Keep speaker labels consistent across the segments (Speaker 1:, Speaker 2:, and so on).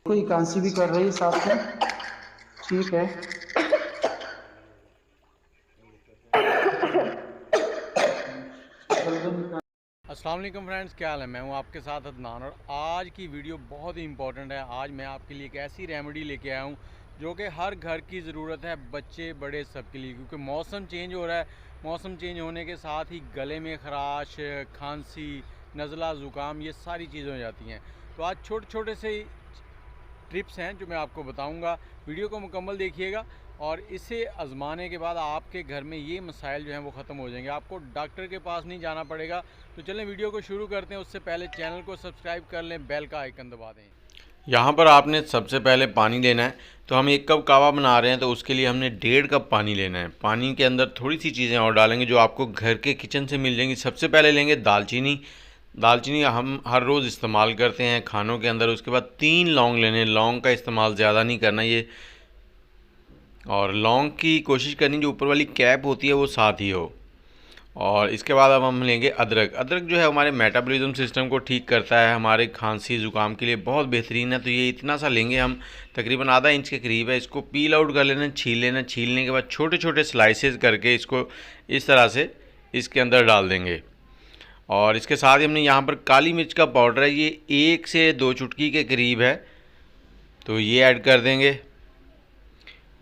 Speaker 1: कोई कांसी भी कर रही है साथ में। ठीक है।
Speaker 2: अस्सलाम वालेकुम फ्रेंड्स, क्या हाल है। मैं हूं आपके साथ अदनान और आज की वीडियो बहुत ही इंपॉर्टेंट है। आज मैं आपके लिए एक ऐसी रेमेडी लेके आया हूं जो कि हर घर की ज़रूरत है, बच्चे बड़े सबके लिए, क्योंकि मौसम चेंज हो रहा है। मौसम चेंज होने के साथ ही गले में खराश, खांसी, नज़ला, ज़ुकाम, ये सारी चीज़ें हो जाती हैं। तो आज छोटे छोटे से टिप्स हैं जो मैं आपको बताऊंगा। वीडियो को मुकम्मल देखिएगा और इसे आजमाने के बाद आपके घर में ये मसाइल जो हैं वो ख़त्म हो जाएंगे। आपको डॉक्टर के पास नहीं जाना पड़ेगा। तो चलें वीडियो को शुरू करते हैं। उससे पहले चैनल को सब्सक्राइब कर लें, बेल का आइकन दबा दें। यहाँ पर आपने सबसे पहले पानी लेना है। तो हम 1 कप कहवा बना रहे हैं, तो उसके लिए हमने 1.5 कप पानी लेना है। पानी के अंदर थोड़ी सी चीज़ें और डालेंगे जो आपको घर के किचन से मिल जाएंगी। सबसे पहले लेंगे दालचीनी। दालचीनी हम हर रोज़ इस्तेमाल करते हैं खानों के अंदर। उसके बाद 3 लौंग लेने। लौंग का इस्तेमाल ज़्यादा नहीं करना ये, और लौंग की कोशिश करनी जो ऊपर वाली कैप होती है वो साथ ही हो। और इसके बाद अब हम लेंगे अदरक। अदरक जो है हमारे मेटाबॉलिज्म सिस्टम को ठीक करता है, हमारे खांसी ज़ुकाम के लिए बहुत बेहतरीन है। तो ये इतना सा लेंगे हम, तकरीबन आधा इंच के करीब है। इसको पील आउट कर लेना, छील लेना। छीलने के बाद छोटे छोटे स्लाइसेस करके इसको इस तरह से इसके अंदर डाल देंगे। और इसके साथ ही हमने यहाँ पर काली मिर्च का पाउडर है, ये 1 से 2 चुटकी के करीब है, तो ये ऐड कर देंगे।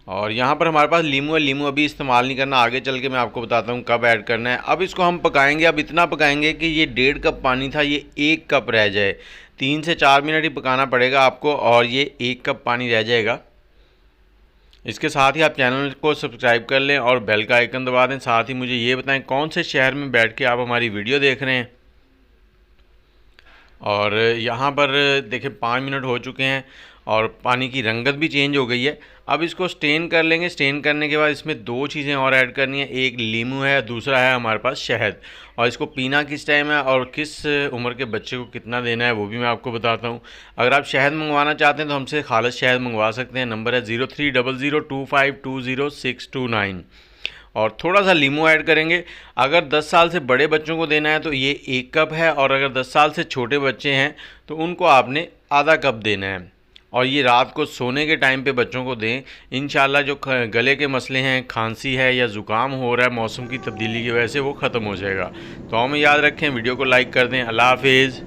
Speaker 2: और यहाँ पर हमारे पास लीमू है। लीमू अभी इस्तेमाल नहीं करना, आगे चल के मैं आपको बताता हूँ कब ऐड करना है। अब इसको हम पकाएंगे। अब इतना पकाएंगे कि ये 1.5 कप पानी था, ये 1 कप रह जाए। 3 से 4 मिनट ही पकाना पड़ेगा आपको और ये 1 कप पानी रह जाएगा। इसके साथ ही आप चैनल को सब्सक्राइब कर लें और बेल का आइकन दबा दें। साथ ही मुझे ये बताएं कौन से शहर में बैठ के आप हमारी वीडियो देख रहे हैं। और यहाँ पर देखिए 5 मिनट हो चुके हैं और पानी की रंगत भी चेंज हो गई है। अब इसको स्टेन कर लेंगे। स्टेन करने के बाद इसमें 2 चीज़ें और ऐड करनी है। एक लीमू है, दूसरा है हमारे पास शहद। और इसको पीना किस टाइम है और किस उम्र के बच्चे को कितना देना है वो भी मैं आपको बताता हूँ। अगर आप शहद मंगवाना चाहते हैं तो हमसे खालिस शहद मंगवा सकते हैं। नंबर है 0300252029। और थोड़ा सा लीमू ऐड करेंगे। अगर 10 साल से बड़े बच्चों को देना है तो ये 1 कप है, और अगर 10 साल से छोटे बच्चे हैं तो उनको आपने आधा कप देना है। और ये रात को सोने के टाइम पे बच्चों को दें। इंशाल्लाह जो गले के मसले हैं, खांसी है या ज़ुकाम हो रहा है मौसम की तब्दीली की वजह से, वो ख़त्म हो जाएगा। तो हमें याद रखें, वीडियो को लाइक कर दें। अल्लाह हाफिज़।